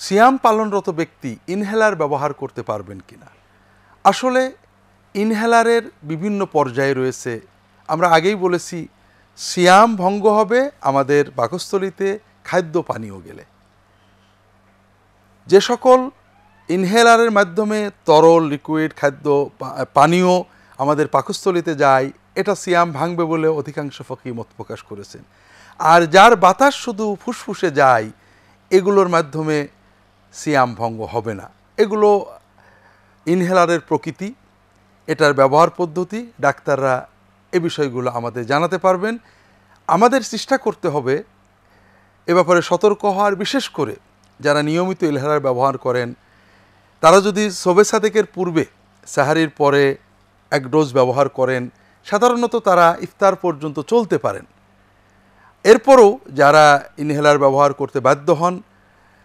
সিয়াম পালনরত ব্যক্তি ইনহেলার ব্যবহার করতে পারবেন কিনা। আসলে ইনহেলারের বিভিন্ন পর্যায়ে রয়েছে। আমরা আগেই বলেছি সিয়াম ভঙ্গ হবে আমাদের পাকস্থলীতে খাদ্য পানীয় গেলে। যে সকল ইনহেলারের মাধ্যমে তরল লিকুইড খাদ্য পানীয় আমাদের পাকস্থলীতে যায় এটা সিয়াম ভাঙবে বলে অধিকাংশ ফকি মত প্রকাশ করেছেন। আর যার বাতাস শুধু ফুসফুসে যায় এগুলোর মাধ্যমে সিয়াম ভঙ্গ হবে না। এগুলো ইনহেলারের প্রকৃতি, এটার ব্যবহার পদ্ধতি, ডাক্তাররা এ বিষয়গুলো আমাদের জানাতে পারবেন। আমাদের চেষ্টা করতে হবে এ ব্যাপারে সতর্ক হওয়ার, বিশেষ করে যারা নিয়মিত ইনহেলার ব্যবহার করেন তারা যদি শবে সাদেকের পূর্বে সাহারির পরে এক ডোজ ব্যবহার করেন সাধারণত তারা ইফতার পর্যন্ত চলতে পারেন। এরপরও যারা ইনহেলার ব্যবহার করতে বাধ্য হন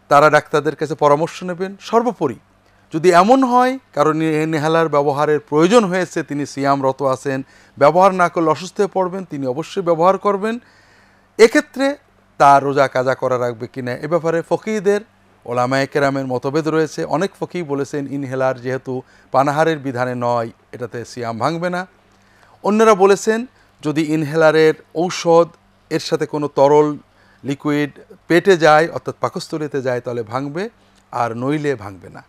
তারা ডাক্তারদের কাছে পরামর্শ নেবেন। সর্বোপরি যদি এমন হয় কারণ ইনহেলার ব্যবহারের প্রয়োজন হয়েছে, তিনি সিয়ামরত আছেন, ব্যবহার না করলে অসুস্থ হয়ে পড়বেন, তিনি অবশ্যই ব্যবহার করবেন। এক্ষেত্রে তার রোজা কাজা করা রাখবে কিনা এ ব্যাপারে ফকিহদের ওলামায়ে কেরামের মতভেদ রয়েছে। অনেক ফকিহ বলেছেন ইনহেলার যেহেতু পানাহারের বিধানে নয় এটাতে সিয়াম ভাঙবে না। অন্যরা বলেছেন যদি ইনহেলারের ঔষধ এর সাথে কোনো তরল লিকুইড পেটে যায় অর্থাৎ পাকস্থলীতে যায় তাহলে ভাঙবে, আর নইলে ভাঙবে না।